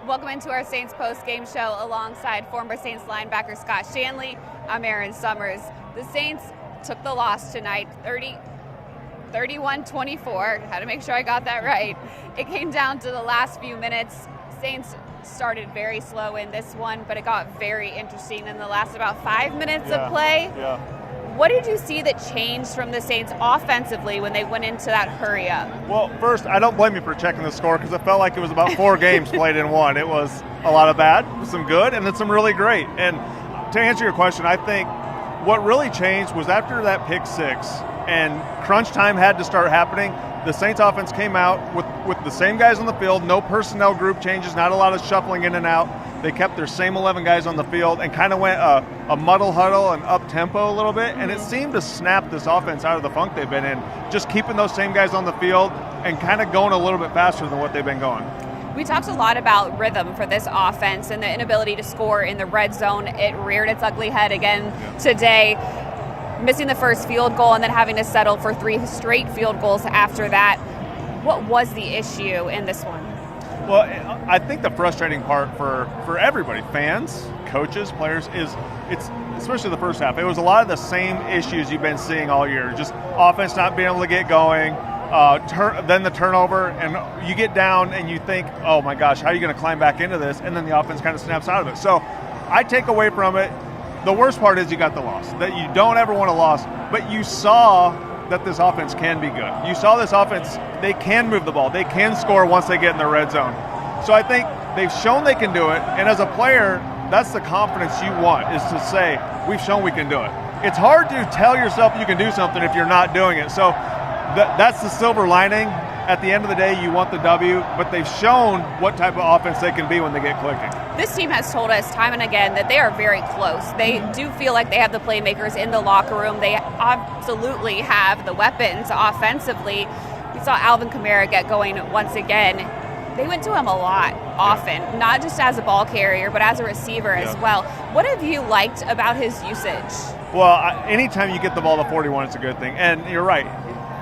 Welcome into our Saints post-game show alongside former Saints linebacker Scott Shanle. I'm Erin Summers. The Saints took the loss tonight, 31-24. Had to make sure I got that right. It came down to the last few minutes. Saints started very slow in this one, but it got very interesting in the last about 5 minutes of play. Yeah. What did you see that changed from the Saints offensively when they went into that hurry up? Well, first, I don't blame you for checking the score because it felt like it was about 4 games played in one. It was a lot of bad, some good, and then some really great. And to answer your question, I think what really changed was after that pick six and crunch time had to start happening, the Saints offense came out with the same guys on the field, no personnel group changes, not a lot of shuffling in and out. They kept their same 11 guys on the field and kind of went a muddle huddle and up tempo a little bit, and it seemed to snap this offense out of the funk they've been in, just keeping those same guys on the field and kind of going a little bit faster than what they've been going. We talked a lot about rhythm for this offense and the inability to score in the red zone. It reared its ugly head again today, missing the first field goal and then having to settle for 3 straight field goals after that. What was the issue in this one? Well, I think the frustrating part for everybody, fans, coaches, players, is it's especially the first half. It was a lot of the same issues you've been seeing all year. Just offense not being able to get going, then the turnover, and you get down and you think, oh my gosh, how are you going to climb back into this? And then the offense kind of snaps out of it. So I take away from it, the worst part is you got the loss. That you don't ever want a loss, but you saw that this offense can be good. You saw this offense, they can move the ball. They can score once they get in the red zone. So I think they've shown they can do it, and as a player, that's the confidence you want, is to say, we've shown we can do it. It's hard to tell yourself you can do something if you're not doing it. So that's the silver lining. At the end of the day, you want the W, but they've shown what type of offense they can be when they get clicking. This team has told us time and again that they are very close. They do feel like they have the playmakers in the locker room. They absolutely have the weapons offensively. We saw Alvin Kamara get going once again. They went to him a lot, often, not just as a ball carrier, but as a receiver as well. What have you liked about his usage? Well, anytime you get the ball to 41, it's a good thing. And you're right.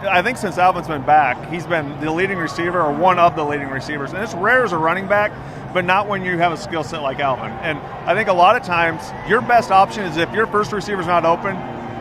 I think since Alvin's been back, he's been the leading receiver or one of the leading receivers. And it's rare as a running back, but not when you have a skill set like Alvin. And I think a lot of times your best option is if your first receiver's not open,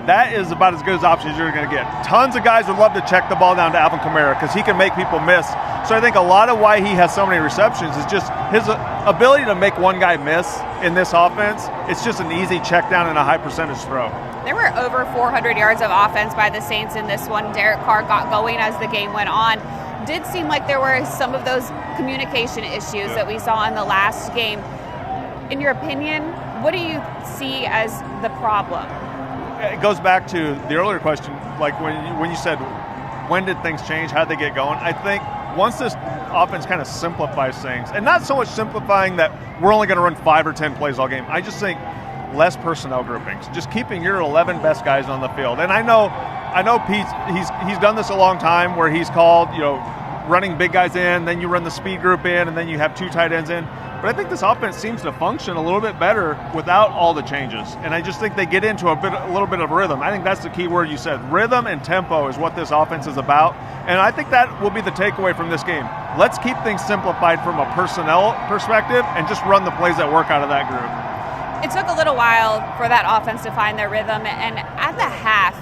that is about as good as options you're going to get. Tons of guys would love to check the ball down to Alvin Kamara because he can make people miss. So I think a lot of why he has so many receptions is just his ability to make one guy miss in this offense. It's just an easy check down and a high percentage throw. There were over 400 yards of offense by the Saints in this one. Derek Carr got going as the game went on. Did seem like there were some of those communication issues that we saw in the last game. In your opinion, what do you see as the problem? It goes back to the earlier question, like when you said, when did things change? How did they get going? I think once this offense kind of simplifies things, and not so much simplifying that we're only going to run 5 or 10 plays all game. I just think less personnel groupings, just keeping your 11 best guys on the field. And I know Pete, he's done this a long time where he's called, running big guys in, then you run the speed group in, and then you have 2 tight ends in. But I think this offense seems to function a little bit better without all the changes. And I just think they get into a little bit of rhythm. I think that's the key word you said. Rhythm and tempo is what this offense is about. And I think that will be the takeaway from this game. Let's keep things simplified from a personnel perspective and just run the plays that work out of that group. It took a little while for that offense to find their rhythm, and at the half,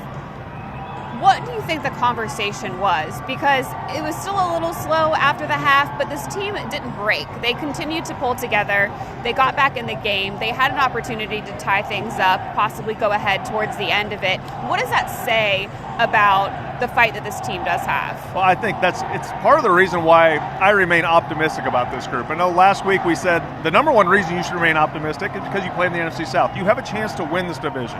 what do you think the conversation was? Because it was still a little slow after the half, but this team didn't break. They continued to pull together. They got back in the game. They had an opportunity to tie things up, possibly go ahead towards the end of it. What does that say about the fight that this team does have? Well, I think it's part of the reason why I remain optimistic about this group. I know last week we said the number one reason you should remain optimistic is because you play in the NFC South. You have a chance to win this division.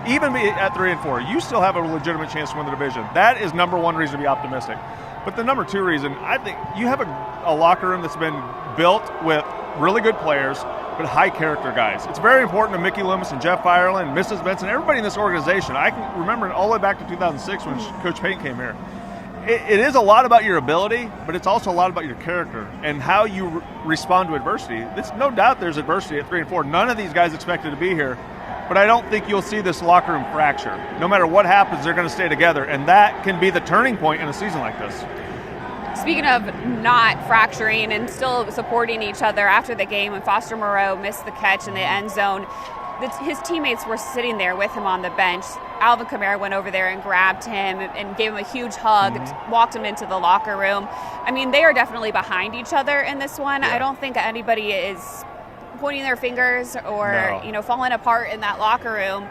Even at 3-4, you still have a legitimate chance to win the division. That is number one reason to be optimistic. But the number 2 reason, I think you have a locker room that's been built with really good players, but high character guys. It's very important to Mickey Loomis and Jeff Ireland, Mrs. Benson, everybody in this organization. I can remember all the way back to 2006 when Coach Payton came here. It is a lot about your ability, but it's also a lot about your character and how you respond to adversity. There's no doubt there's adversity at 3-4. None of these guys expected to be here. But I don't think you'll see this locker room fracture. No matter what happens, they're going to stay together, and that can be the turning point in a season like this. Speaking of not fracturing and still supporting each other after the game, when Foster Moreau missed the catch in the end zone, his teammates were sitting there with him on the bench. Alvin Kamara went over there and grabbed him and gave him a huge hug, walked him into the locker room. I mean, they are definitely behind each other in this one. Yeah. I don't think anybody is pointing their fingers or falling apart in that locker room.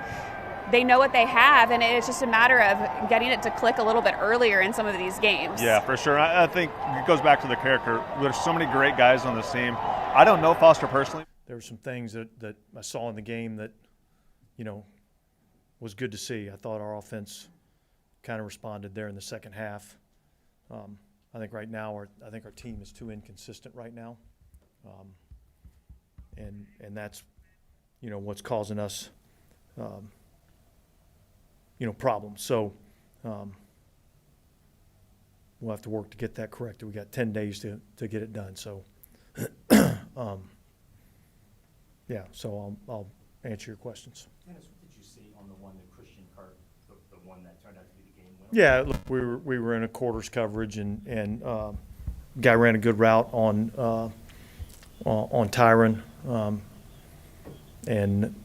They know what they have, and it's just a matter of getting it to click a little bit earlier in some of these games. Yeah, for sure. I think it goes back to the character. There's so many great guys on this team. I don't know Foster personally. There were some things that I saw in the game that, was good to see. I thought our offense kind of responded there in the second half. I think right now our team is too inconsistent right now, and that's what's causing us problems. So we'll have to work to get that corrected. We got 10 days to get it done. So so I'll answer your questions. Dennis, what did you see on the one that Christian Carr, the one that turned out to be the game winner? Yeah, look, we were in a quarters coverage, and guy ran a good route on Tyron, and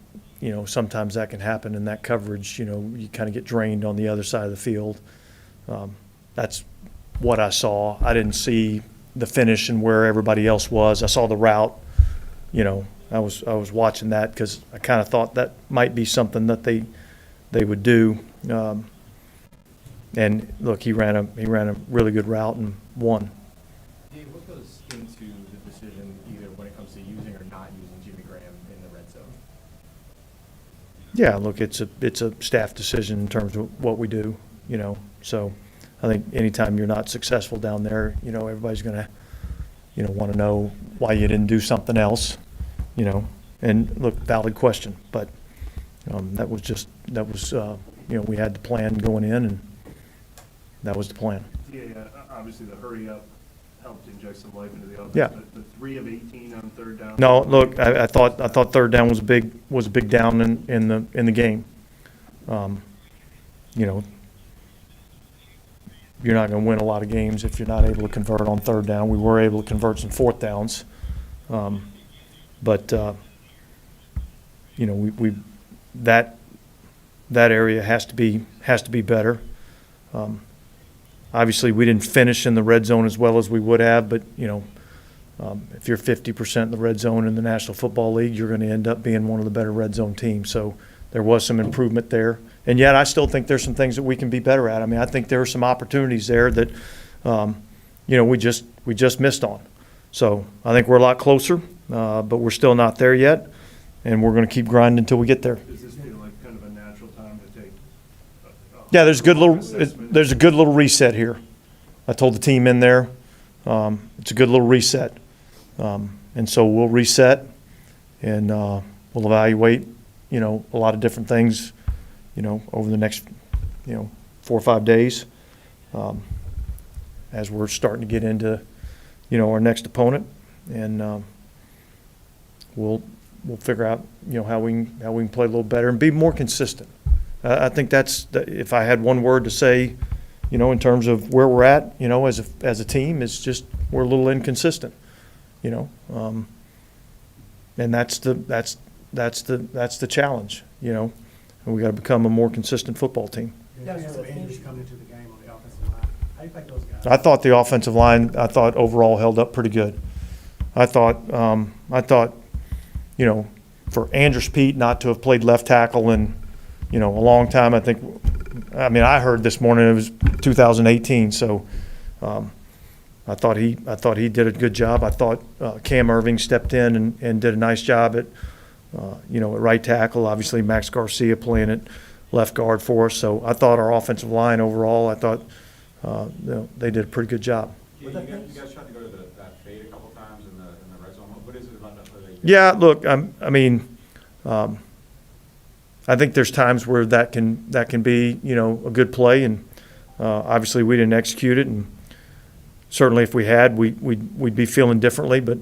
sometimes that can happen in that coverage. You kind of get drained on the other side of the field. That's what I saw. I didn't see the finish and where everybody else was. I saw the route. I was watching that because I kind of thought that might be something that they would do. And look, he ran a really good route and won. Dave, what goes into the decision either when it comes to using or not using Jimmy Graham in the red zone? Yeah, look, it's a staff decision in terms of what we do. So I think anytime you're not successful down there, everybody's going to want to know why you didn't do something else. And look, valid question, but that was we had the plan going in, and that was the plan. Yeah, obviously the hurry up helped inject some life into the offense. Yeah. But the 3 of 18 on third down. No, look, I thought third down was a big down in the game. You're not going to win a lot of games if you're not able to convert on third down. We were able to convert some fourth downs. But we that area has to be better. Obviously, we didn't finish in the red zone as well as we would have, but if you're 50% in the red zone in the National Football League, you're going to end up being one of the better red zone teams. So there was some improvement there, and yet I still think there's some things that we can be better at. I mean, I think there are some opportunities there that we just missed on. So I think we're a lot closer. But we're still not there yet, and we're going to keep grinding until we get there. Does this feel like kind of a natural time to take? Yeah, there's a good little reset here. I told the team in there, it's a good little reset, and so we'll reset, and we'll evaluate, a lot of different things, over the next, 4 or 5 days, as we're starting to get into, our next opponent, and. We'll figure out how we can play a little better and be more consistent. I think if I had one word to say, in terms of where we're at, as a team, is just we're a little inconsistent, and that's the challenge, and we got to become a more consistent football team. Some injuries coming into the game on the offensive line. How do you think those guys? I thought the offensive line overall held up pretty good. I thought. For Andrews Pete not to have played left tackle in, a long time, I heard this morning it was 2018. So I thought he did a good job. I thought Cam Irving stepped in and did a nice job at right tackle. Obviously, Max Garcia playing at left guard for us. So I thought our offensive line overall, they did a pretty good job. Yeah, you guys tried to go to that fade a couple times in the red zone. What is it about that play? Yeah, look, I think there's times where that can be, a good play, and obviously we didn't execute it, and certainly if we had, we'd be feeling differently, but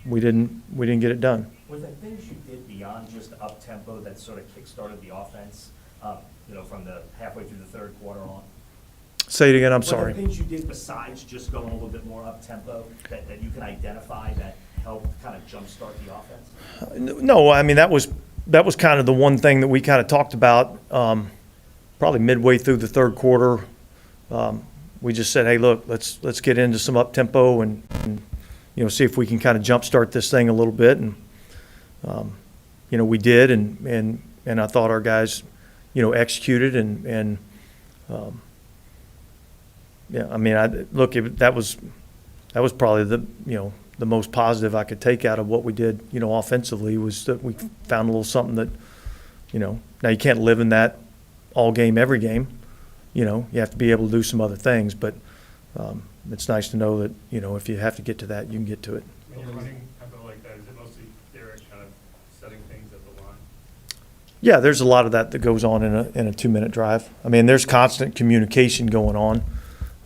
we didn't get it done. Was there things you did beyond just up tempo that sort of kick-started the offense, from the halfway through the third quarter on? Say it again, I'm What are sorry. the things you did besides just going a little bit more up-tempo that you can identify that helped kind of jumpstart the offense? No, I mean, that was kind of the one thing that we kind of talked about probably midway through the third quarter. We just said, hey, look, let's get into some up-tempo and see if we can kind of jumpstart this thing a little bit. And, we did, and I thought our guys, executed and yeah, I mean, that was probably the most positive I could take out of what we did, offensively, was that we found a little something that, now you can't live in that all game, every game. You have to be able to do some other things, but it's nice to know that, if you have to get to that, you can get to it. When you're running tempo like that, is it mostly Derek kind of setting things at the line? Yeah, there's a lot of that goes on in a 2-minute drive. I mean, there's constant communication going on.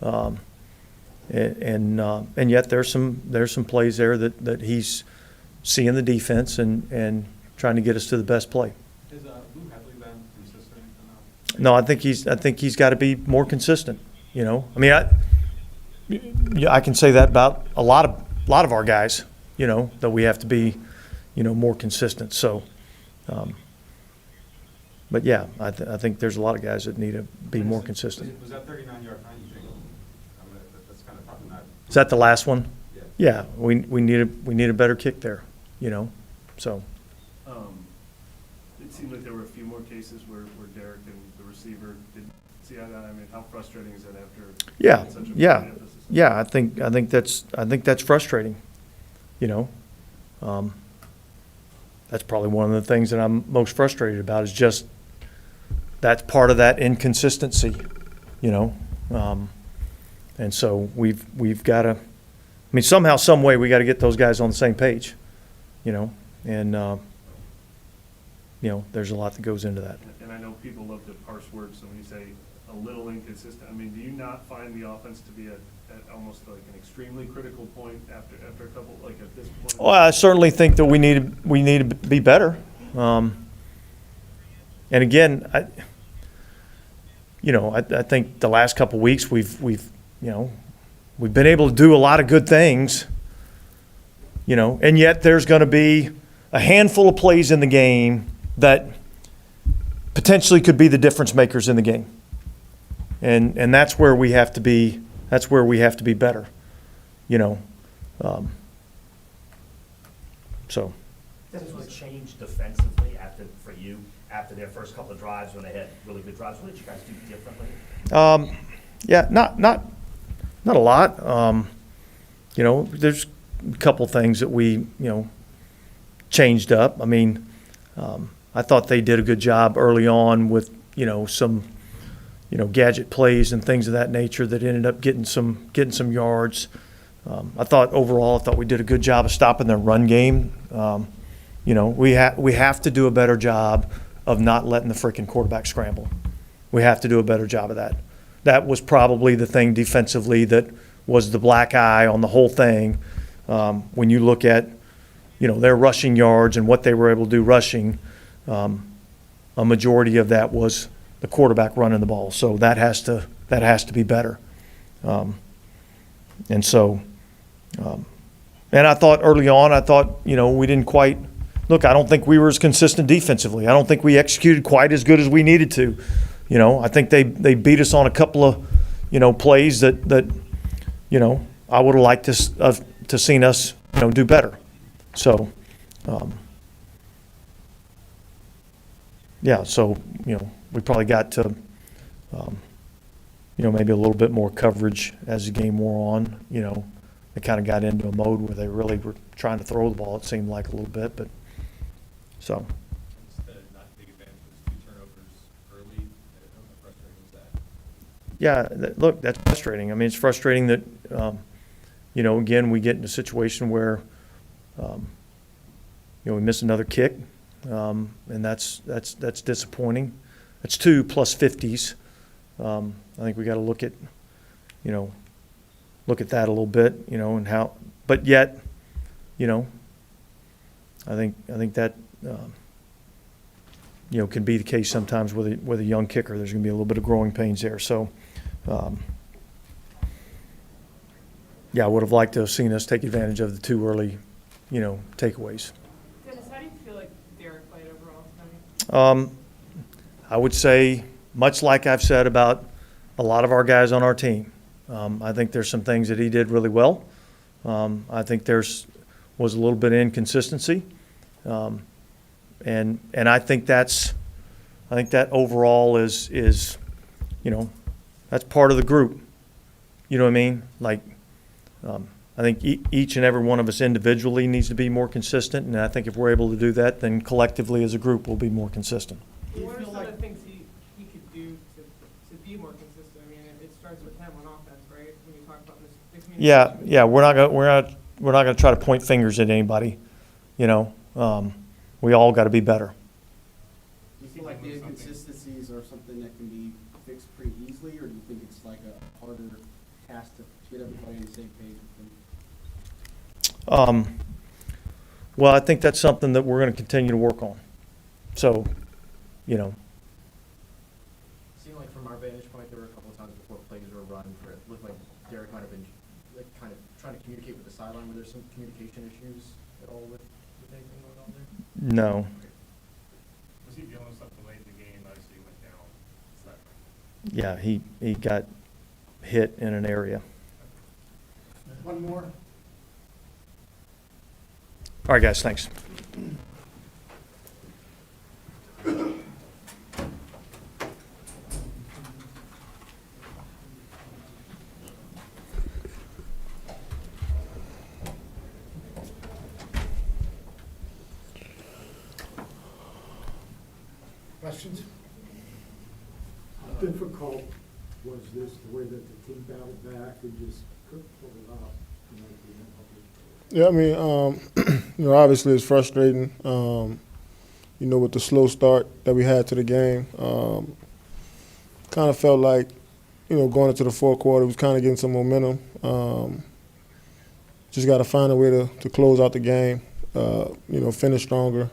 And yet there's some plays there that he's seeing the defense and trying to get us to the best play. Has Lou Hedley been consistent enough? No, I think he's got to be more consistent. I mean, I can say that about a lot of our guys. That we have to be, more consistent. So, but yeah, I think there's a lot of guys that need to be more consistent. Was that 39-yard line? You think? That's kind of probably not. Is that the last one? Yeah. Yeah, we need a better kick there. So. It seemed like there were a few more cases where Derek and the receiver didn't see eye to eye. I mean, how frustrating is that after Yeah, such a yeah, big emphasis? yeah. I think that's frustrating. That's probably one of the things that I'm most frustrated about is just that's part of that inconsistency. And so we've got to. I mean, somehow, some way, we got to get those guys on the same page. And there's a lot that goes into that. And I know people love to parse words, so when you say a little inconsistent, I mean, do you not find the offense to be at almost like an extremely critical point after a couple, like at this point? Well, I certainly think that we need to be better. And again, I think the last couple of weeks we've been able to do a lot of good things. And yet there's going to be a handful of plays in the game that potentially could be the difference makers in the game. And that's where we have to be. That's where we have to be better. So. Does it change defensively for you after their first couple of drives when they had really good drives? What did you guys do differently? Yeah, not a lot. There's a couple things that we changed up. I mean, I thought they did a good job early on with some gadget plays and things of that nature that ended up getting some yards. I thought overall we did a good job of stopping their run game. We have to do a better job of not letting the freaking quarterback scramble. We have to do a better job of that. That was probably the thing defensively that was the black eye on the whole thing. When you look at their rushing yards and what they were able to do rushing, a majority of that was the quarterback running the ball. So that has to be better. And so, and I thought early on, we didn't quite look. I don't think we were as consistent defensively. I don't think we executed quite as good as we needed to. I think they beat us on a couple of plays that I would have liked to seen us do better. So, yeah. So we probably got to maybe a little bit more coverage as the game wore on. They kind of got into a mode where they really were trying to throw the ball. It seemed like a little bit, but so. Instead of not taking advantage of those 2 turnovers early, how frustrating was that? Yeah, look, that's frustrating. I mean, it's frustrating that, again, we get in a situation where, we miss another kick, and that's disappointing. It's 2 plus 50s. I think we got to look at that a little bit, and how. But yet, I think that can be the case sometimes with a young kicker. There's going to be a little bit of growing pains there. So, Yeah, I would have liked to have seen us take advantage of the 2 early, takeaways. Dennis, how do you feel like Derek played overall tonight? I would say, much like I've said about a lot of our guys on our team, I think there's some things that he did really well. I think was a little bit of inconsistency, and I think that overall is that's part of the group. You know what I mean? Like, I think each and every one of us individually needs to be more consistent, and I think if we're able to do that, then collectively as a group we'll be more consistent. What are some of the things he could do to be more consistent? I mean, it starts with him on offense, right? When you talk about the communication. Yeah, we're not gonna try to point fingers at anybody. We all got to be better. Do you feel like the inconsistencies are something that can be fixed pretty easily, or do you think it's like a harder task to get everybody on the same page with them? Well, I think that's something that we're going to continue to work on. So, It seemed like from our vantage point, there were a couple of times before plays were run where it looked like Derek might have been kind of trying to communicate with the sideline. Were there some communication issues at all with anything going on there? no. Was he dealing with something late in the game? Obviously, he went down. Yeah, he got hit in an area. One more. All right, guys, thanks. Questions? How difficult was this, the way that the team battled back and just couldn't pull it out? Yeah, I mean, obviously it's frustrating, with the slow start that we had to the game. Kind of felt like, going into the fourth quarter, was kind of getting some momentum. Just got to find a way to close out the game, finish stronger.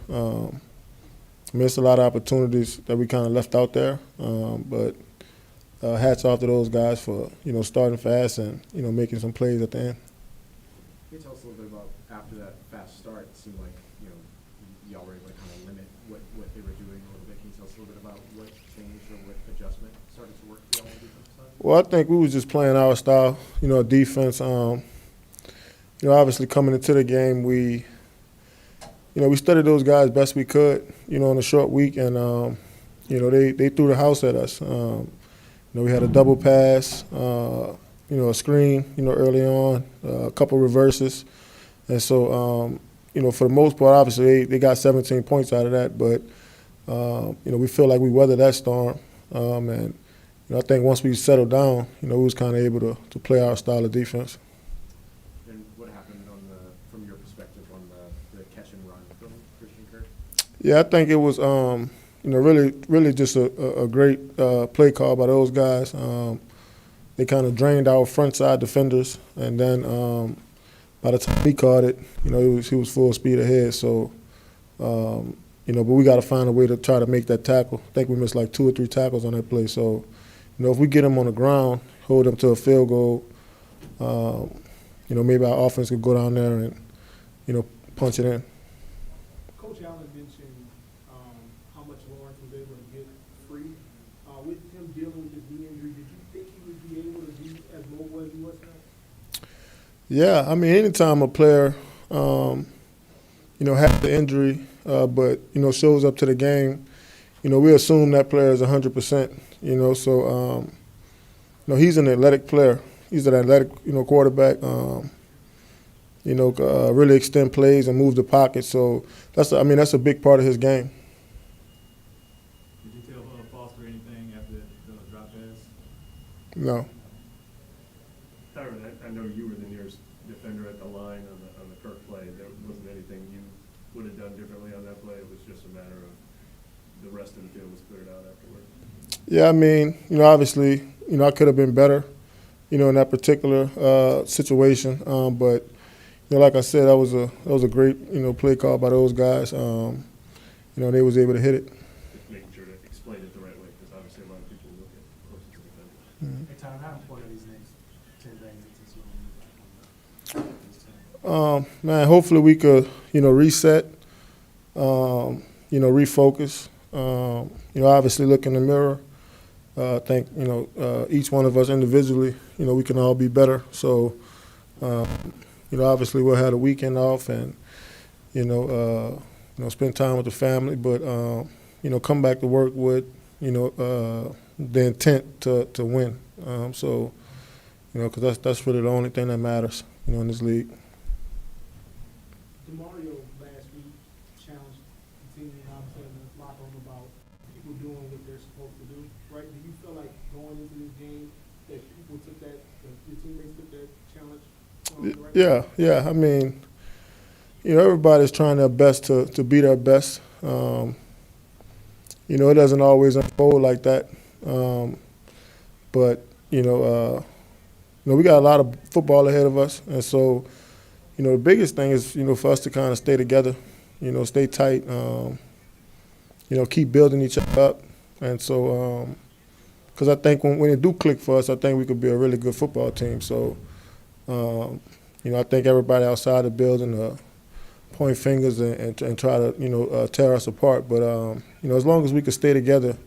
Missed a lot of opportunities that we kind of left out there, but hats off to those guys for, starting fast and, making some plays at the end. Can you tell us a little bit about after that fast start? It seemed like y'all were able to kind of limit what they were doing a little bit. Can you tell us a little bit about what changed or what adjustment started to work for y'all on the defensive side? Well, I think we was just playing our style, defense. Obviously coming into the game, we studied those guys best we could, in a short week, and they threw the house at us. We had a double pass. A screen, early on, a couple reverses. And so, for the most part, obviously, they got 17 points out of that. But, we feel like we weathered that storm. And, I think once we settled down, we was kind of able to play our style of defense. And what happened from your perspective on the catch and run from Christian Kirk? Yeah, I think it was, really just a great play call by those guys. They kind of drained our front side defenders, and then by the time he caught it, he was full speed ahead. So, but we got to find a way to try to make that tackle. I think we missed like 2 or 3 tackles on that play. So, if we get him on the ground, hold him to a field goal, maybe our offense could go down there and, punch it in. Coach Allen mentioned how much Lawrence was able to get free. With him dealing with his knee injury, did you think he would be able to be as mobile as he was now? Yeah, I mean, anytime a player, has the injury, but, shows up to the game, we assume that player is 100%, so, he's an athletic player. He's an athletic, quarterback, really extend plays and move the pocket. So that's a big part of his game. Did you tell Foster anything after the drop pass? No. Tyron, I know you were the nearest defender at the line on the Kirk play. There wasn't anything you would have done differently on that play. It was just a matter of the rest of the field was cleared out afterward. Yeah, I mean, obviously, I could have been better, in that particular situation. But like I said, that was a great, play call by those guys. They was able to hit it. Just making sure to explain it the right way, because obviously a lot of people look at closest to the defender. Hey, Tyron, how important are these next 10 days into this moment? Man, hopefully we could, reset, refocus. Obviously look in the mirror. I think, each one of us individually, we can all be better. So, obviously we'll have a weekend off and, spend time with the family, but, come back to work with, the intent to win. Because that's really the only thing that matters, in this league. Demario last week challenged the team, obviously, in the locker room about people doing what they're supposed to do, right? Do you feel like going into this game that people took that, your teammates took that challenge? Yeah. I mean, everybody's trying their best to be their best. It doesn't always unfold like that. But, we got a lot of football ahead of us. And so, the biggest thing is, for us to kind of stay together, stay tight, keep building each other up. And so, because I think when it do click for us, I think we could be a really good football team. So, I think everybody outside the building point fingers and try to, tear us apart. But, as long as we can stay together,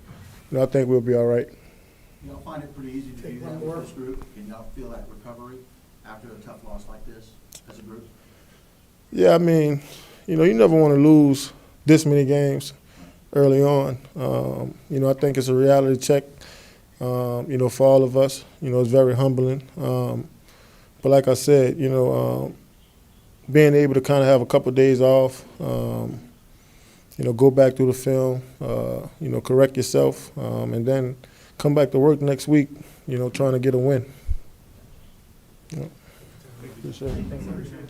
I think we'll be all right. Y'all find it pretty easy to do that with this group? Can y'all feel that recovery after a tough loss like this as a group? Yeah, I mean, you never want to lose this many games early on. I think it's a reality check, for all of us. It's very humbling. But like I said, being able to kind of have a couple of days off, go back through the film, correct yourself, and then come back to work next week, trying to get a win. Appreciate it.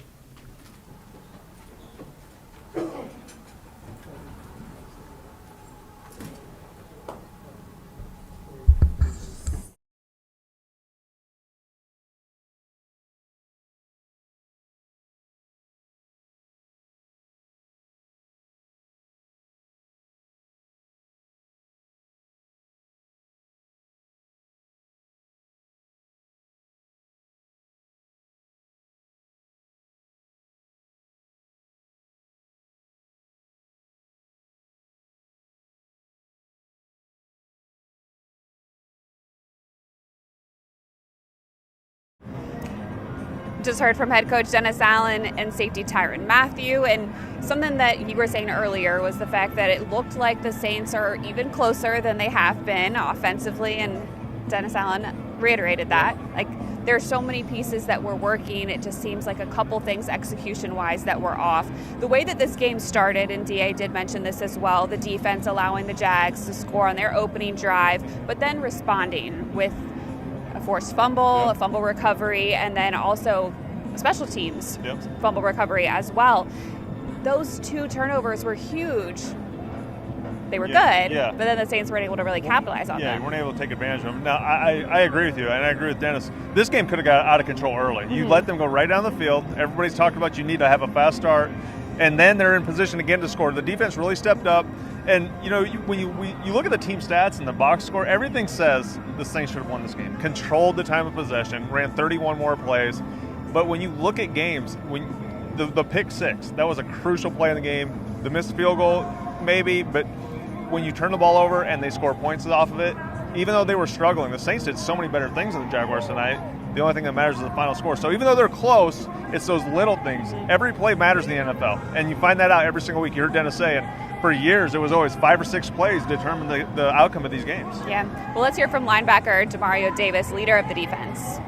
Just heard from head coach Dennis Allen and safety Tyrann Mathieu, and something that you were saying earlier was the fact that it looked like the Saints are even closer than they have been offensively, and Dennis Allen reiterated that. Like, there's so many pieces that were working, it just seems like a couple things execution-wise that were off. The way that this game started, and DA did mention this as well, the defense allowing the Jags to score on their opening drive, but then responding with a forced fumble, a fumble recovery, and then also special teams fumble recovery as well. Those two turnovers were huge. They were good, but then the Saints weren't able to really capitalize on them. Yeah, you weren't able to take advantage of them. Now, I agree with you, and I agree with Dennis. This game could have got out of control early. You let them go right down the field. Everybody's talking about you need to have a fast start, and then they're in position again to score. The defense really stepped up. And, when you look at the team stats and the box score, everything says the Saints should have won this game. Controlled the time of possession, ran 31 more plays. But when you look at games, when the pick six, that was a crucial play in the game. The missed field goal, maybe, but when you turn the ball over and they score points off of it, even though they were struggling, the Saints did so many better things than the Jaguars tonight. The only thing that matters is the final score. So even though they're close, it's those little things. Every play matters in the NFL, and you find that out every single week. You heard Dennis say it. For years, it was always 5 or 6 plays to determine the outcome of these games. Yeah. Well, let's hear from linebacker Demario Davis, leader of the defense.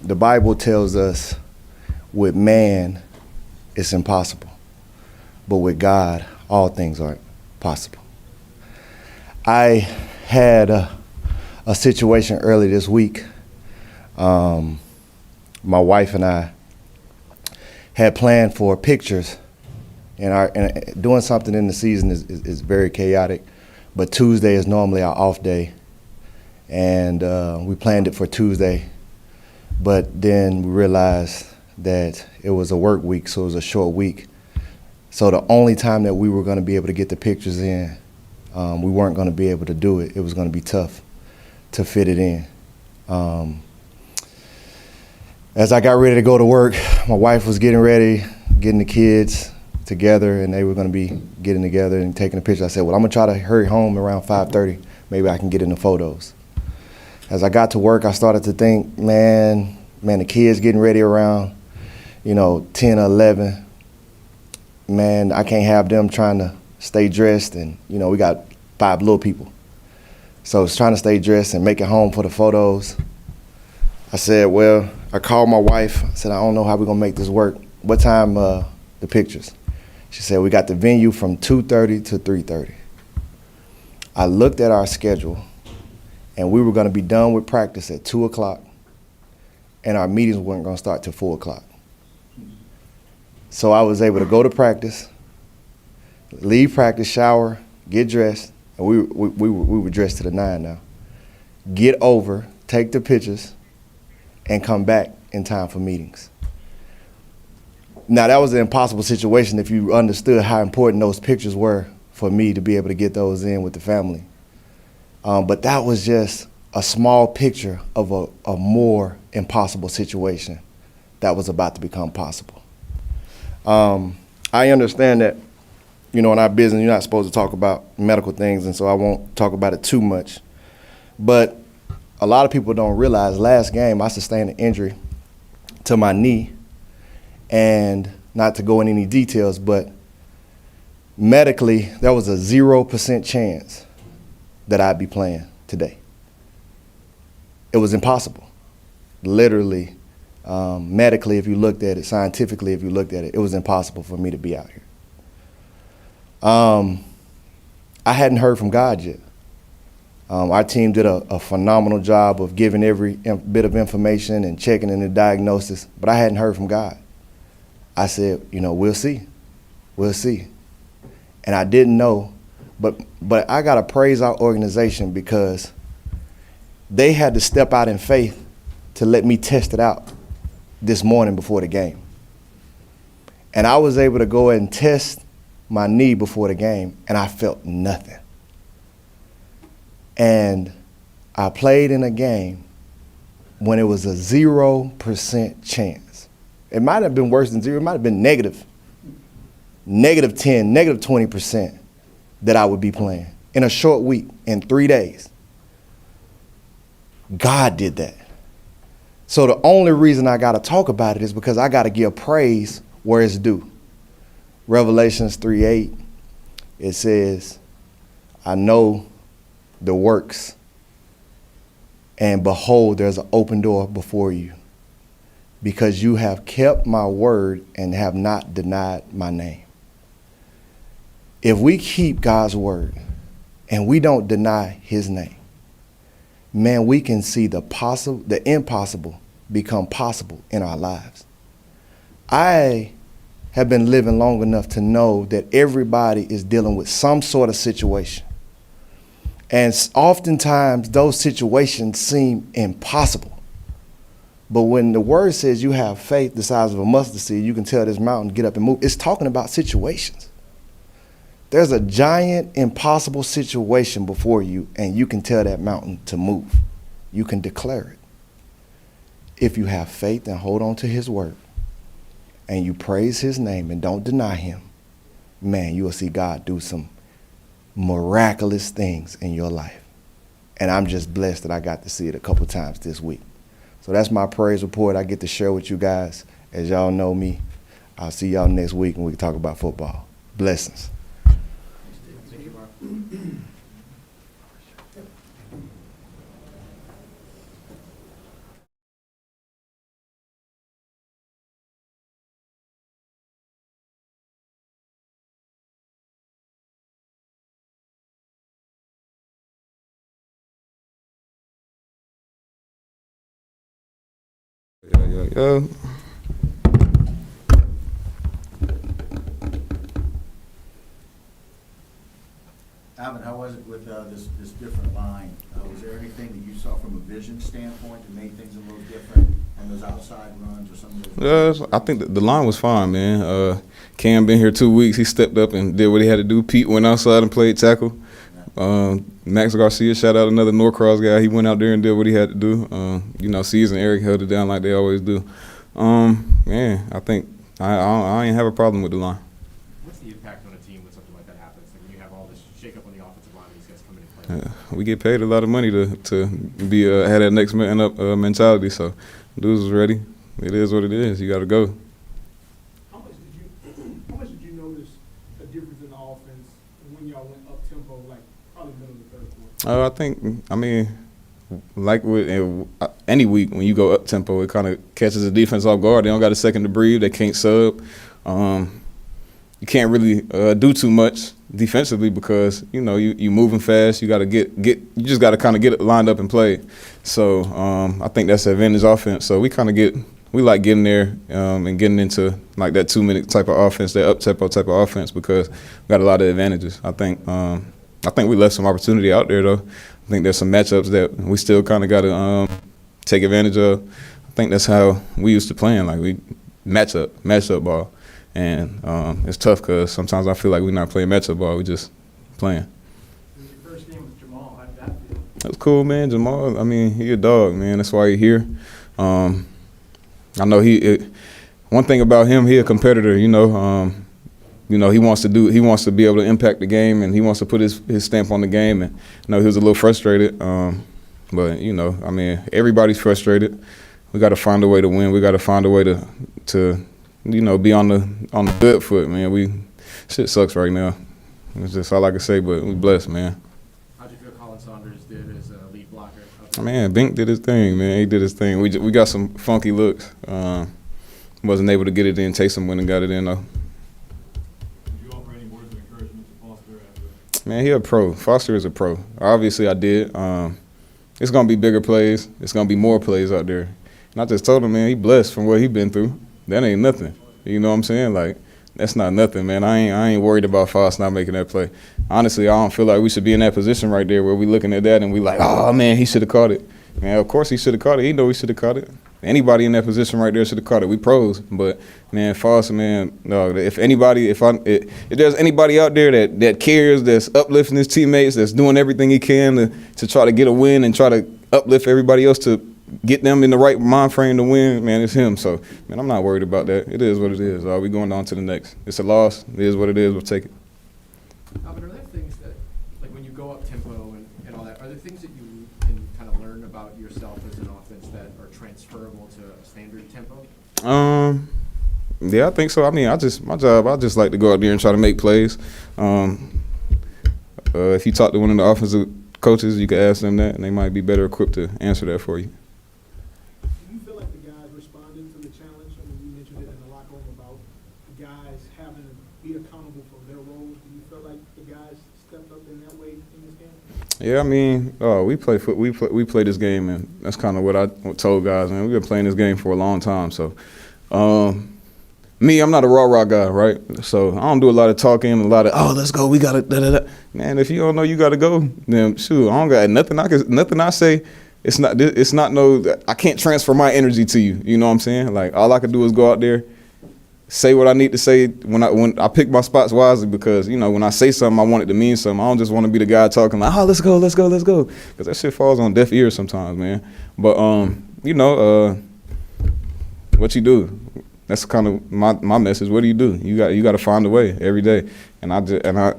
The Bible tells us with man, it's impossible. But with God, all things are possible. I had a situation early this week. My wife and I had planned for pictures, and doing something in the season is very chaotic, but Tuesday is normally our off day, and we planned it for Tuesday, but then we realized that it was a work week, so it was a short week. So the only time that we were going to be able to get the pictures in we weren't going to be able to do it. It was going to be tough to fit it in. As I got ready to go to work, my wife was getting ready, getting the kids together, and they were going to be getting together and taking a picture. I said, well, I'm going to try to hurry home around 5:30. Maybe I can get in the photos. As I got to work, I started to think, man, the kids getting ready around, 10 or 11. Man, I can't have them trying to stay dressed, and, we got 5 little people. So it's trying to stay dressed and make it home for the photos. I said, well, I called my wife. I said, I don't know how we're going to make this work. What time the pictures? She said, we got the venue from 2:30 to 3:30. I looked at our schedule, and we were going to be done with practice at 2 o'clock, and our meetings weren't going to start till 4 o'clock. So I was able to go to practice, leave practice, shower, get dressed, and we were dressed to the 9 now. Get over, take the pictures, and come back in time for meetings. Now, that was an impossible situation if you understood how important those pictures were for me to be able to get those in with the family. But that was just a small picture of a more impossible situation that was about to become possible. I understand that, in our business, you're not supposed to talk about medical things, and so I won't talk about it too much. But a lot of people don't realize last game I sustained an injury to my knee, and not to go in any details, but medically there was a 0% chance that I'd be playing today. It was impossible. Literally, medically, if you looked at it, scientifically, if you looked at it, it was impossible for me to be out here. I hadn't heard from God yet. Our team did a phenomenal job of giving every bit of information and checking in the diagnosis, but I hadn't heard from God. I said, we'll see. We'll see. And I didn't know, but I got to praise our organization because they had to step out in faith to let me test it out this morning before the game. And I was able to go ahead and test my knee before the game, and I felt nothing. And I played in a game when it was a 0% chance. It might have been worse than 0. It might have been negative 10, negative 20% that I would be playing in a short week, in 3 days. God did that. So the only reason I got to talk about it is because I got to give praise where it's due. Revelations 3:8, it says, I know the works, and behold, there's an open door before you, because you have kept my word and have not denied my name. If we keep God's word and we don't deny his name, man, we can see the impossible become possible in our lives. I have been living long enough to know that everybody is dealing with some sort of situation. And oftentimes those situations seem impossible. But when the word says you have faith the size of a mustard seed, you can tell this mountain, get up and move. It's talking about situations. There's a giant impossible situation before you, and you can tell that mountain to move. You can declare it. If you have faith and hold on to his word, and you praise his name and don't deny him, man, you will see God do some miraculous things in your life. And I'm just blessed that I got to see it a couple times this week. So that's my praise report I get to share with you guys. As y'all know me, I'll see y'all next week and we can talk about football. Blessings. Thank you, Mark. Yo. Alvin, how was it with this different line? Was there anything that you saw from a vision standpoint that made things a little different on those outside runs or some of those? I think the line was fine, man. Cam been here 2 weeks. He stepped up and did what he had to do. Pete went outside and played tackle. Max Garcia, shout out another Norcross guy. He went out there and did what he had to do. Seas and Eric held it down like they always do. Man, I think I ain't have a problem with the line. What's the impact on a team when something like that happens? Like when you have all this shakeup on the offensive line, these guys come in and play. We get paid a lot of money to be have that next man up mentality. So dudes was ready. It is what it is. You got to go. How much did you notice a difference in the offense when y'all went up tempo, like probably middle of the third quarter? Like with any week when you go up tempo, it kind of catches the defense off guard. They don't got a second to breathe. They can't sub. You can't really do too much defensively because you moving fast. You got to get. You just got to kind of get it lined up and play. So I think that's the advantage offense. So we like getting there and getting into like that 2-minute type of offense, that up tempo type of offense because we got a lot of advantages. I think we left some opportunity out there though. I think there's some matchups that we still kind of got to take advantage of. I think that's how we used to playing. Like we matchup ball. And it's tough because sometimes I feel like we're not playing matchup ball. We just playing. Your first game with Jamal, how did that feel? That was cool, man. Jamal, he a dog, man. That's why he here. I know one thing about him, he a competitor, he wants to be able to impact the game and he wants to put his stamp on the game. And he was a little frustrated. But everybody's frustrated. We got to find a way to win. We got to find a way to be on the good foot, man. Shit sucks right now. It's just all I can say, but we blessed, man. How'd you feel Colin Saunders did as a lead blocker? Man, Bink did his thing, man. He did his thing. We got some funky looks. Wasn't able to get it in. Taysom went and got it in, though. Did you offer any words of encouragement to Foster after that? Man, he a pro. Foster is a pro. Obviously, I did. It's going to be bigger plays. It's going to be more plays out there. And I just told him, man, he blessed from what he been through. That ain't nothing. You know what I'm saying? Like, that's not nothing, man. I ain't worried about Foster not making that play. Honestly, I don't feel like we should be in that position right there where we looking at that and we like, oh, man, he should have caught it. Man, of course he should have caught it. He know he should have caught it. Anybody in that position right there should have caught it. We pros. But, man, Foster, man, no, if there's anybody out there that cares, that's uplifting his teammates, that's doing everything he can to try to get a win and try to uplift everybody else to get them in the right mind frame to win, man, it's him. So, man, I'm not worried about that. It is what it is. We going on to the next. It's a loss. It is what it is. We'll take it. Alvin, are there things that, like when you go up tempo and all that, are there things that you can kind of learn about yourself as an offense that are transferable to a standard tempo? Yeah, I think so. I just like to go out there and try to make plays. If you talk to one of the offensive coaches, you can ask them that, and they might be better equipped to answer that for you. Do you feel like the guys responded to the challenge? You mentioned it in the locker room about the guys having to be accountable for their roles. Do you feel like the guys stepped up in that way in this game? Yeah, we play this game, and that's kind of what I told guys, man. We've been playing this game for a long time, so I'm not a rah-rah guy, right? So I don't do a lot of talking, a lot of, let's go, we got to da-da-da. Man, if you don't know you got to go, then shoot, I don't got nothing I say. It's not I can't transfer my energy to you. You know what I'm saying? Like, all I can do is go out there, say what I need to say when I pick my spots wisely because, when I say something, I want it to mean something. I don't just want to be the guy talking like, let's go. Because that shit falls on deaf ears sometimes, man. But, what you do. That's kind of my message. What do? You got to find a way every day. And I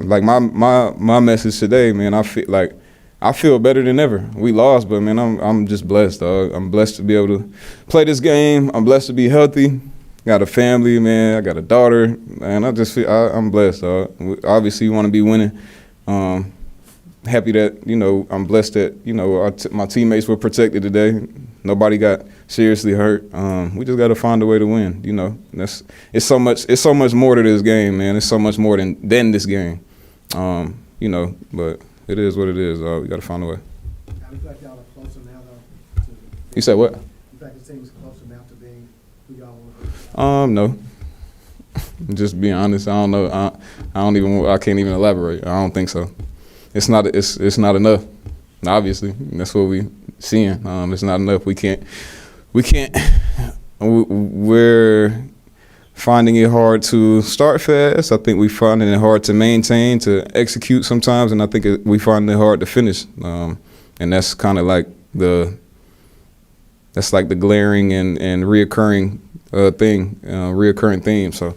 like my message today, man. I feel better than ever. We lost, but man, I'm just blessed, dog. I'm blessed to be able to play this game. I'm blessed to be healthy. Got a family, man. I got a daughter, and I just feel I'm blessed, dog. Obviously, you want to be winning. Happy that I'm blessed that my teammates were protected today. Nobody got seriously hurt. We just got to find a way to win. It's so much more to this game, man. It's so much more than this game. But it is what it is. We got to find a way. I feel like y'all are closer now, though. You said what? You feel like the team's closer now to being who y'all want to be? No. Just being honest, I don't know. I can't even elaborate. I don't think so. It's not enough. Obviously, that's what we seeing. It's not enough. We can't. We're finding it hard to start fast. I think we finding it hard to maintain, to execute sometimes, and I think we find it hard to finish. And that's kind of like the glaring and reoccurring reoccurring theme. So,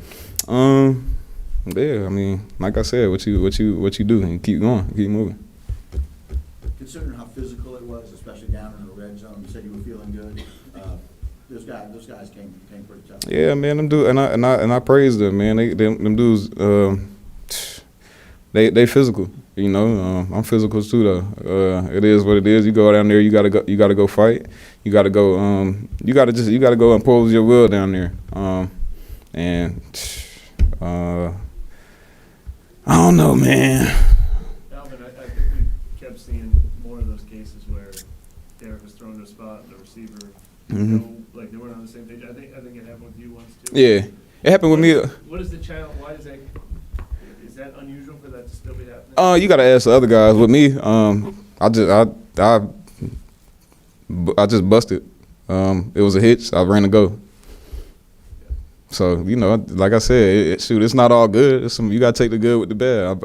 yeah, I mean, like I said, what you do and keep going, keep moving. Considering how physical it was, especially down in the red zone, you said you were feeling good. Those guys came pretty tough. Yeah, man, them dudes, and I praise them, man. Them dudes, they physical. You know, I'm physical too, though. It is what it is. You go down there, you gotta go fight. You gotta go. You gotta go impose your will down there. I don't know, man. Alvin, I think we kept seeing more of those cases where Derek was thrown to a spot and the receiver, like they weren't on the same page. I think it happened with you once too. Yeah, it happened with me. What is the channel? Why is that? Is that unusual for that to still be happening? You gotta ask the other guys. With me, I just busted. It was a hitch. I ran to go. So, you know, like I said, it's not all good. You got to take the good with the bad.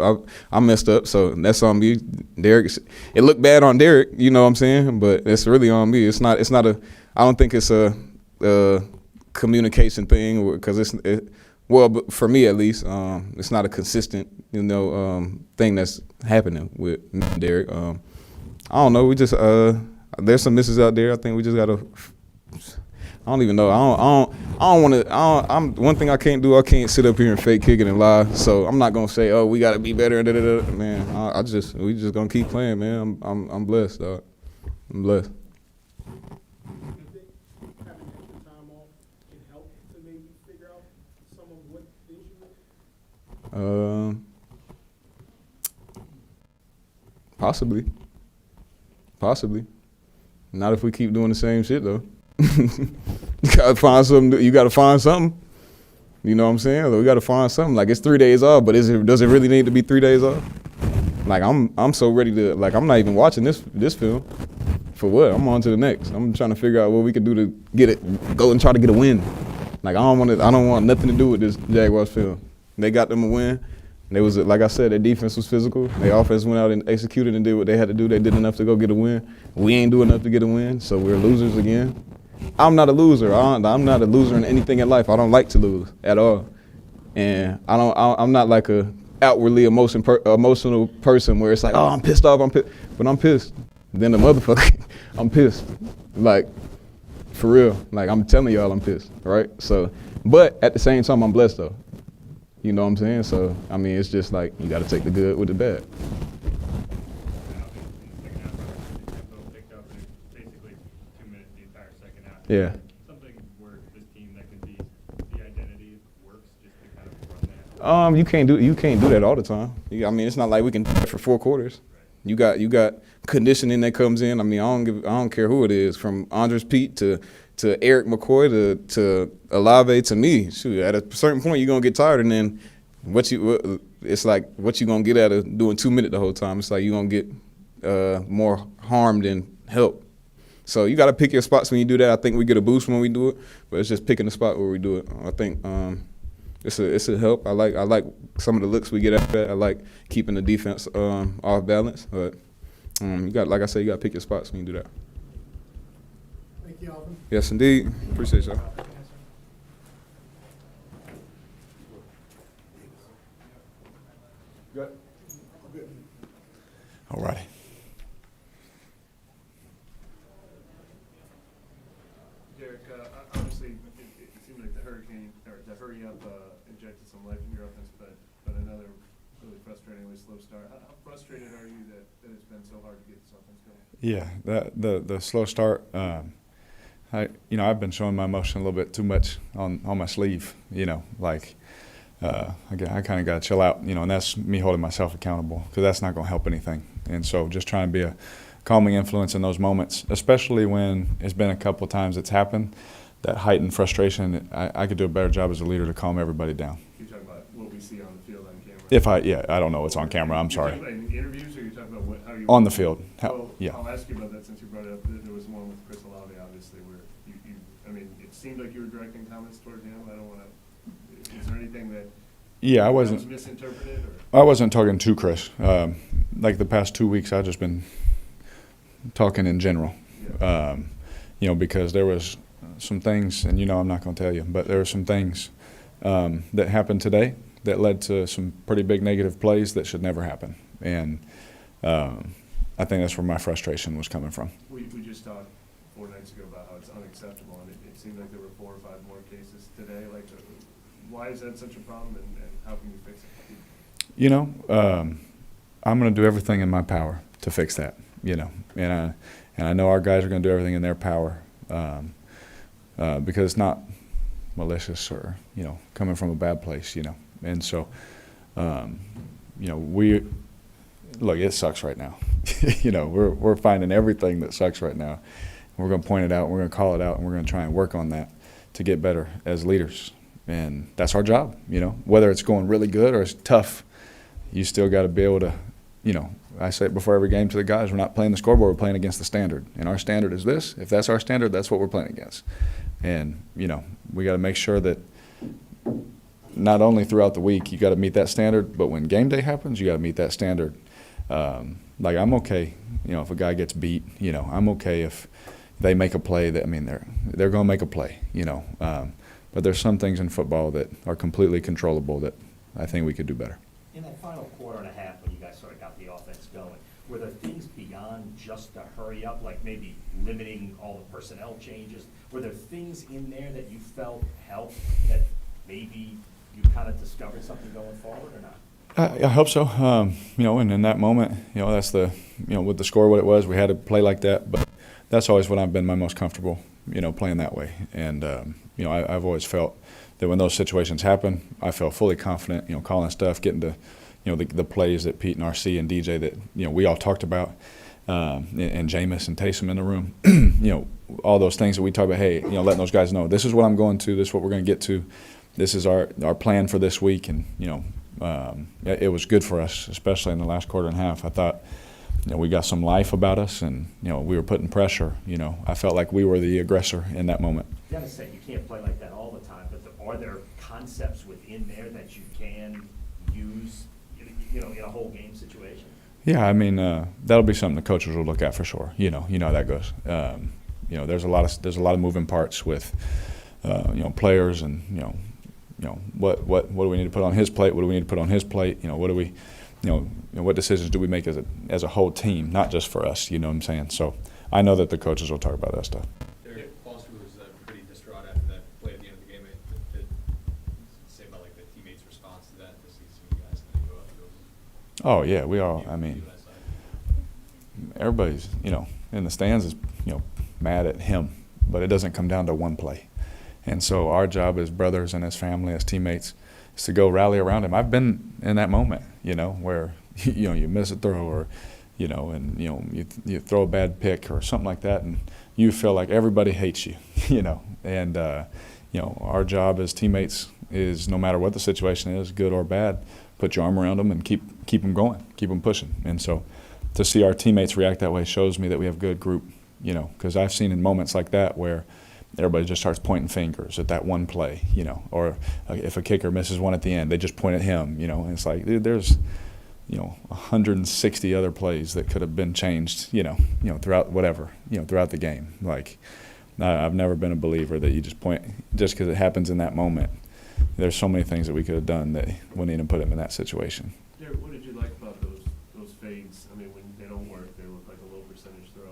I messed up, so that's on me. Derek, it looked bad on Derek, you know what I'm saying? But it's really on me. I don't think it's a communication thing, because well, for me at least, it's not a consistent, thing that's happening with Derek. I don't know. We just, there's some misses out there. I think we just got to. I don't even know. I don't want to. One thing I can't do. I can't sit up here and fake kick it and lie. So I'm not gonna say, "Oh, we got to be better." Man, we just gonna keep playing, man. I'm blessed, dog. I'm blessed. Possibly. Not if we keep doing the same shit though. You gotta find something. You gotta find something. You know what I'm saying? We gotta find something. Like, it's 3 days off, but does it really need to be 3 days off? Like, I'm so ready to, like, I'm not even watching this film. For what? I'm on to the next. I'm trying to figure out what we can do to go and try to get a win. Like, I don't want nothing to do with this Jaguars film. They got them a win. They was, like I said, their defense was physical. Their offense went out and executed and did what they had to do. They did enough to go get a win. We ain't do enough to get a win, so we're losers again. I'm not a loser. I'm not a loser in anything in life. I don't like to lose at all, and I'm not like a outwardly emotional person where it's like, oh, I'm pissed off. But I'm pissed. Then the motherfucker, I'm pissed. Like, for real. Like, I'm telling y'all, I'm pissed. Right? So, but at the same time, I'm blessed though. You know what I'm saying? So, I mean, it's just like, you got to take the good with the bad. Yeah. Something where this team that could be the identity works, just to kind of run that. You can't do that all the time. I mean, it's not like we can do it for 4 quarters. You got conditioning that comes in. I mean, I don't care who it is, from Andres Pete to Eric McCoy to Olave to me. Shoot, at a certain point you're gonna get tired, and then it's like what you gonna get out of doing 2 minutes the whole time. It's like you're gonna get more harm than help. So you got to pick your spots when you do that. I think we get a boost when we do it, but it's just picking the spot where we do it. I think it's a help. I like some of the looks we get at that. I like keeping the defense off balance. But you got, like I said, you got to pick your spots when you do that. Thank you, Alvin. Yes, indeed. Appreciate y'all. Good. All righty. Obviously, it seemed like the hurricane, or the hurry up, injected some life in your offense, but another really frustratingly slow start. How frustrated are you that it's been so hard to get this offense going? Yeah, the slow start. I've been showing my emotion a little bit too much on my sleeve. I kind of got to chill out. And that's me holding myself accountable, because that's not going to help anything. And so just trying to be a calming influence in those moments, especially when it's been a couple of times it's happened. That heightened frustration, I could do a better job as a leader to calm everybody down. You're talking about what we see on the field on camera? I don't know what's on camera, I'm sorry. You're talking about in interviews, or you're talking about how you... On the field. Yeah. I'll ask you about that since you brought it up. There was one with Chris Olave, obviously, where it seemed like you were directing comments toward him. I don't want to... anything that Yeah, I was wasn't. misinterpreted? Or? I wasn't talking to Chris. Like the past 2 weeks, I've just been talking in general. Yeah. Because there was some things, and I'm not going to tell you, but there were some things that happened today that led to some pretty big negative plays that should never happen. And I think that's where my frustration was coming from. We just talked 4 nights ago about how it's unacceptable, and it seemed like there were 4 or 5 more cases today. Like, why is that such a problem, and how can you fix it? I'm going to do everything in my power to fix that. And I know our guys are going to do everything in their power because it's not malicious or coming from a bad place. And so it sucks right now. We're finding everything that sucks right now. We're going to point it out, we're going to call it out, and we're going to try and work on that to get better as leaders. And that's our job, whether it's going really good or it's tough, you still got to be able to, I say it before every game to the guys, we're not playing the scoreboard, we're playing against the standard. And our standard is this. If that's our standard, that's what we're playing against. And, we got to make sure that not only throughout the week you got to meet that standard, but when game day happens, you got to meet that standard. Like I'm okay, if a guy gets beat, I'm okay if they make a play that, they're going to make a play, but there's some things in football that are completely controllable that I think we could do better. In that final quarter and a half when you guys sort of got the offense going, were there things beyond just the hurry up, like maybe limiting all the personnel changes? Were there things in there that you felt helped that maybe you kind of discovered something going forward or not? I hope so. And in that moment, that's with the score what it was, we had to play like that. But that's always when I've been my most comfortable, playing that way. And, I've always felt that when those situations happen, I felt fully confident, calling stuff, getting to, the plays that Pete and RC and DJ that, we all talked about, and Jameis and Taysom in the room, all those things that we talk about, hey, letting those guys know, this is what I'm going to, this is what we're going to get to, this is our plan for this week. And, it was good for us, especially in the last quarter and a half. I thought, we got some life about us, and we were putting pressure. I felt like we were the aggressor in that moment. You gotta say you can't play like that all the time, but are there concepts within there that you can use, in a whole game situation? Yeah, that'll be something the coaches will look at for sure. You know how that goes. There's a lot of moving parts with players, and what do we need to put on his plate? What do we need to put on his plate? What do we, what decisions do we make as a whole team, not just for us? You know what I'm saying? So I know that the coaches will talk about that stuff. Foster was pretty distraught after that play at the end of the game. What say about the teammates' response to that? To see some of you guys go out and go. Oh yeah, we all. Everybody's in the stands is mad at him, but it doesn't come down to one play. And so our job as brothers and as family, as teammates, is to go rally around him. I've been in that moment, where you miss a throw, or and you throw a bad pick or something like that, and you feel like everybody hates you, And our job as teammates is, no matter what the situation is, good or bad, put your arm around them and keep them going, keep them pushing. And so to see our teammates react that way shows me that we have a good group, because I've seen in moments like that where everybody just starts pointing fingers at that one play, or if a kicker misses one at the end, they just point at him, and it's like, dude, there's 160 other plays that could have been changed, throughout throughout the game. Like, I've never been a believer that you just point just because it happens in that moment. There's so many things that we could have done that wouldn't even put him in that situation. Derek, what did you like about those fades? When they don't work, they look like a low percentage throw.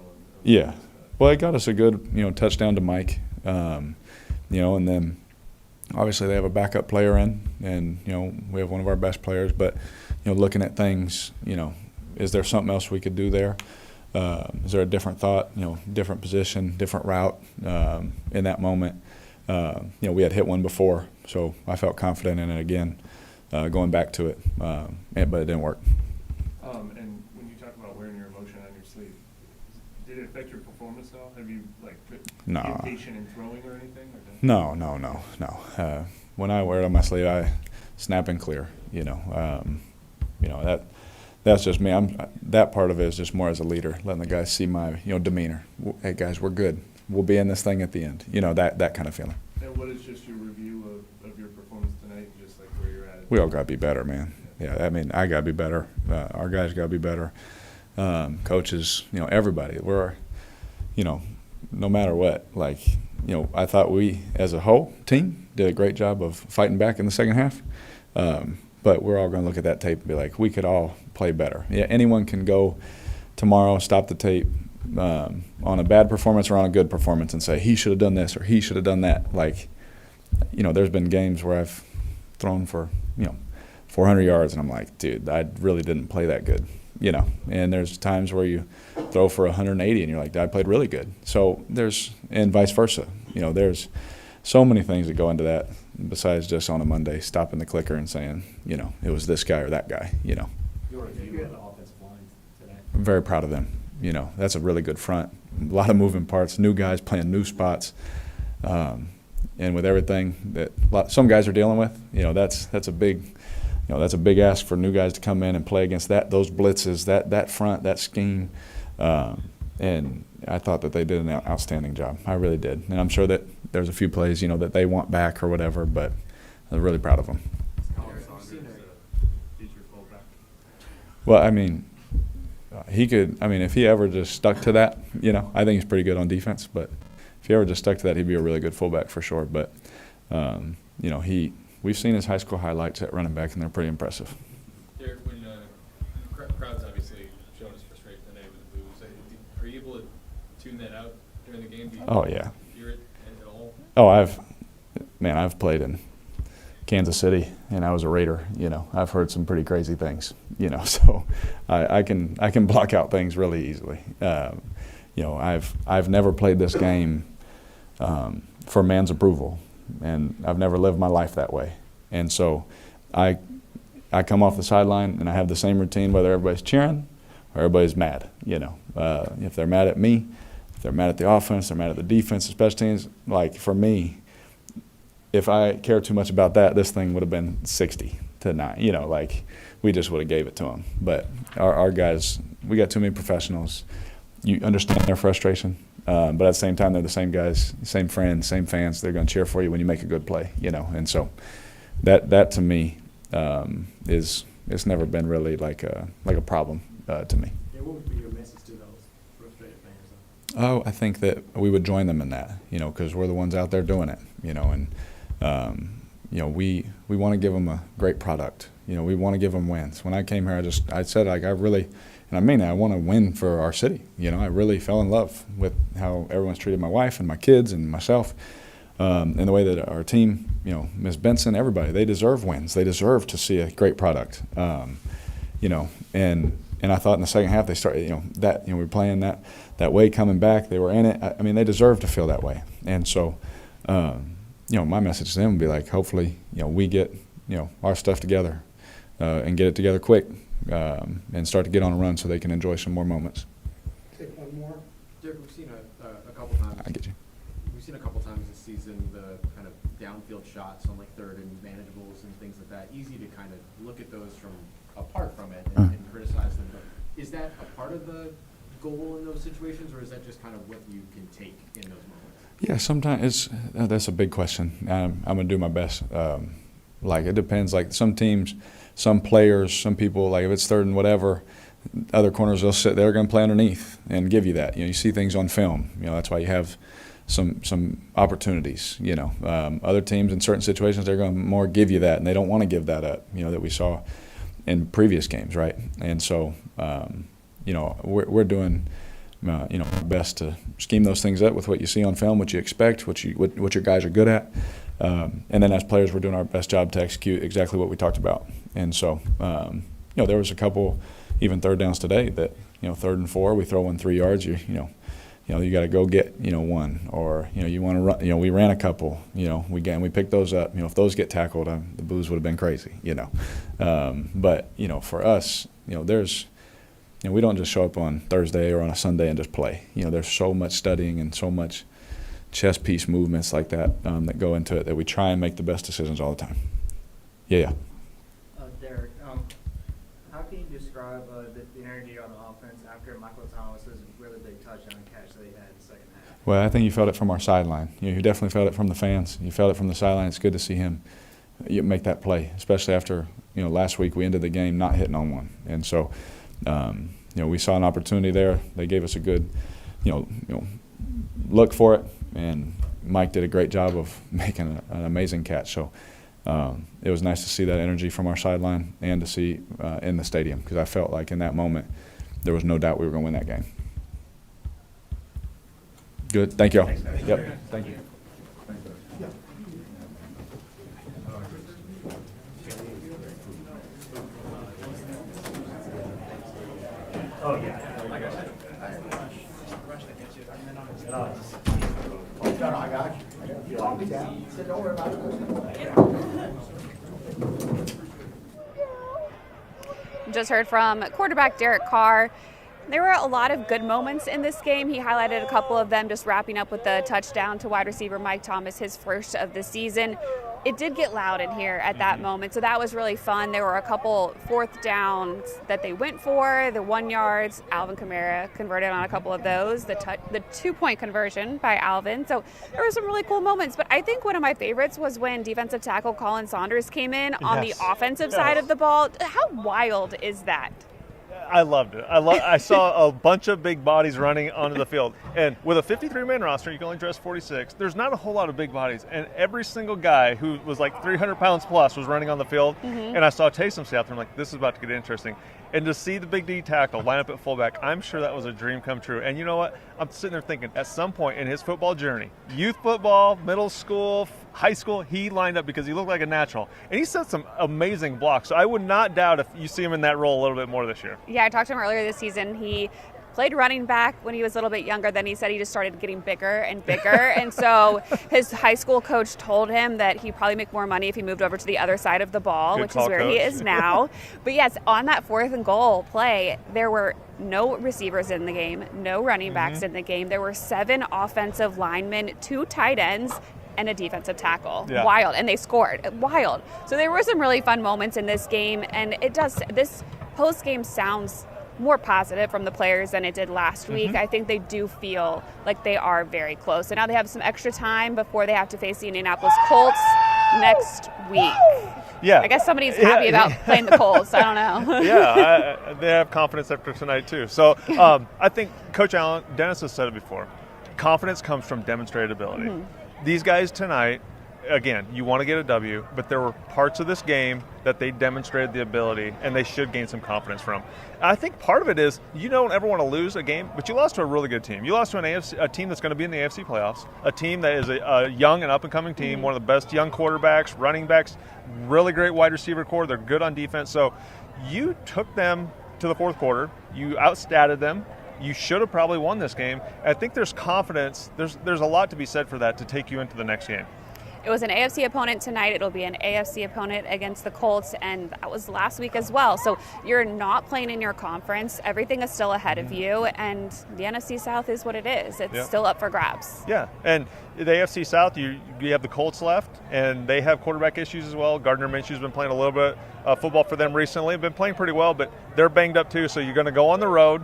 Yeah. Well, it got us a good, touchdown to Mike, and then obviously they have a backup player in, and, we have one of our best players. But, looking at things, is there something else we could do there? Is there a different thought, different position, different route in that moment? We had hit one before, so I felt confident in it again, going back to it, but it didn't work. And when you talk about wearing your emotion on your sleeve, did it affect your performance at all? Have you been impatient in throwing or anything? Or No. When I wear it on my sleeve, I snap and clear. That's just me. That part of it is just more as a leader, letting the guys see my demeanor. Hey guys, we're good. We'll be in this thing at the end. That kind of feeling. And what is just your review of your performance tonight, and just we all got to be better, man. Yeah, I mean, I got to be better. Our guys got to be better. Coaches, everybody. We're, no matter what, like, I thought we, as a whole team, did a great job of fighting back in the second half. But we're all going to look at that tape and be like, we could all play better. Yeah, anyone can go tomorrow, stop the tape on a bad performance or on a good performance and say, he should have done this or he should have done that. Like, there's been games where I've thrown for, 400 yards, and I'm like, dude, I really didn't play that good, And there's times where you throw for 180, and you're like, I played really good. So and vice versa. There's so many things that go into that besides just on a Monday stopping the clicker and saying, it was this guy or that guy, Your review of the offensive line today. I'm very proud of them. That's a really good front. A lot of moving parts, new guys playing new spots. And with everything that some guys are dealing with, that's a big, that's a big ask for new guys to come in and play against those blitzes, that front, that scheme. And I thought that they did an outstanding job. I really did. And I'm sure that there's a few plays, that they want back or whatever, but I'm really proud of them. Well, I mean, if he ever just stuck to that, I think he's pretty good on defense, but if he ever just stuck to that, he'd be a really good fullback for sure. But, we've seen his high school highlights at running back, and they're pretty impressive. Derek, when crowds obviously showing us frustration today with the boos, are you able to tune that out during the game? Do you hear it at all? Oh, I've played in Kansas City, and I was a Raider. I've heard some pretty crazy things. So I can block out things really easily. I've never played this game for man's approval, and I've never lived my life that way. And so I come off the sideline and I have the same routine whether everybody's cheering or everybody's mad. If they're mad at me, if they're mad at the offense, they're mad at the defense, the special teams. Like for me, if I cared too much about that, this thing would have been 60-9. Like we just would have gave it to them. But our guys, we got too many professionals. You understand their frustration. But at the same time, they're the same guys, same friends, same fans. They're going to cheer for you when you make a good play, And so that to me it's never been really like a problem to me. Yeah, what would be your message to those frustrated fans? Oh, I think that we would join them in that, because we're the ones out there doing it, and we want to give them a great product. We want to give them wins. When I came here, I said I really. And I mean, I want to win for our city. I really fell in love with how everyone's treated my wife and my kids and myself, and the way that our team, Ms. Benson, everybody, they deserve wins. They deserve to see a great product. And I thought in the second half they started, we were playing that way coming back. They were in it. I mean, they deserve to feel that way. And so, my message to them would be like, hopefully, we get, our stuff together and get it together quick. And start to get on a run so they can enjoy some more moments. Take one more. Derek, we've seen a couple times. I get you. We've seen a couple times this season the kind of downfield shots on like third and manageables and things like that. Easy to kind of look at those from apart from it and criticize them. But is that a part of the goal in those situations, or is that just kind of what you can take in those moments? Yeah, sometimes that's a big question. I'm going to do my best. It depends. Like some teams. Some players, some people, like if it's third and whatever, other corners, they're going to play underneath and give you that. You see things on film. That's why you have some opportunities. Other teams in certain situations, they're going to more give you that, and they don't want to give that up, that we saw in previous games, right? And so, we're doing, our best to scheme those things up with what you see on film, what you expect, what your guys are good at. And then as players, we're doing our best job to execute exactly what we talked about. And so, there was a couple, even third downs today that, 3rd and 4, we throw 3 yards, you got to go get, one, or, you want to run, we ran a couple, we picked those up. If those get tackled, the boos would have been crazy, But, for us, we don't just show up on Thursday or on a Sunday and just play. There's so much studying and so much chess piece movements like that that go into it that we try and make the best decisions all the time. Yeah. Derek, how can you describe the energy on the offense after Michael Thomas's really big touchdown catch that he had in the second half? Well, I think you felt it from our sideline. You definitely felt it from the fans. You felt it from the sideline. It's good to see him you make that play, especially after, last week we ended the game not hitting on one. And so, we saw an opportunity there. They gave us a good, look for it, and Mike did a great job of making an amazing catch. So it was nice to see that energy from our sideline and to see in the stadium, because I felt like in that moment there was no doubt we were going to win that game. Good. Thank you all. Yep. Thank you. Oh, yeah. I got you. Call me down. Said, don't worry about it. Just heard from quarterback Derek Carr. There were a lot of good moments in this game. He highlighted a couple of them, just wrapping up with the touchdown to wide receiver Mike Thomas, his first of the season. It did get loud in here at that moment, so that was really fun. There were a couple fourth downs that they went for, the 1 yards. Alvin Kamara converted on a couple of those, the 2-point conversion by Alvin. So there were some really cool moments, but I think one of my favorites was when defensive tackle Colin Saunders came in on the offensive side of the ball. How wild is that? I loved it. I saw a bunch of big bodies running onto the field. And with a 53-man roster, you can only dress 46. There's not a whole lot of big bodies. And every single guy who was like 300 pounds plus was running on the field. And I saw Taysom stay out there. I'm like, this is about to get interesting. And to see the big D tackle line up at fullback, I'm sure that was a dream come true. And you know what? I'm sitting there thinking, at some point in his football journey, youth football, middle school, high school, he lined up because he looked like a natural. And he set some amazing blocks. So I would not doubt if you see him in that role a little bit more this year. Yeah, I talked to him earlier this season. He played running back when he was a little bit younger. Then he said he just started getting bigger and bigger. And so his high school coach told him that he'd probably make more money if he moved over to the other side of the ball, which is where he is now. But yes, on that 4th and goal play, there were no receivers in the game, no running backs in the game. There were 7 offensive linemen, 2 tight ends, and a defensive tackle. Yeah. Wild. And they scored. Wild. So there were some really fun moments in this game. And this post-game sounds more positive from the players than it did last week. I think they do feel like they are very close. And now they have some extra time before they have to face the Indianapolis Colts next week. Yeah. I guess somebody's happy about playing the Colts. I don't know. Yeah, they have confidence after tonight too. So I think Coach Allen, Dennis has said it before, confidence comes from demonstrated ability. These guys tonight, again, you want to get a W, but there were parts of this game that they demonstrated the ability, and they should gain some confidence from. I think part of it is you don't ever want to lose a game, but you lost to a really good team. You lost to a team that's going to be in the AFC playoffs, a team that is a young and up-and-coming team, one of the best young quarterbacks, running backs, really great wide receiver core. They're good on defense. So you took them to the 4th quarter. You outstatted them. You should have probably won this game. I think there's confidence. There's a lot to be said for that to take you into the next game. It was an AFC opponent tonight. It'll be an AFC opponent against the Colts, and that was last week as well. So you're not playing in your conference. Everything is still ahead of you, and the NFC South is what it is. It's still up for grabs. Yeah, and the AFC South, you have the Colts left, and they have quarterback issues as well. Gardner Minshew's been playing a little bit of football for them recently. Been playing pretty well, but they're banged up too, so you're going to go on the road.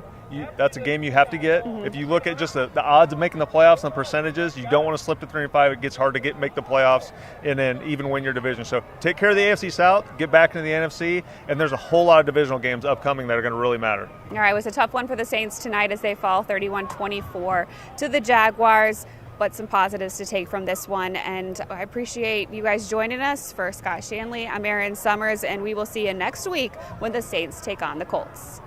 That's a game you have to get. If you look at just the odds of making the playoffs and the percentages, you don't want to slip to 3-5. It gets hard to make the playoffs and then even win your division. So take care of the AFC South, get back into the NFC, and there's a whole lot of divisional games upcoming that are going to really matter. All right, it was a tough one for the Saints tonight as they fall 31-24 to the Jaguars. But some positives to take from this one, and I appreciate you guys joining us. For Scott Shanle, I'm Erin Summers, and we will see you next week when the Saints take on the Colts.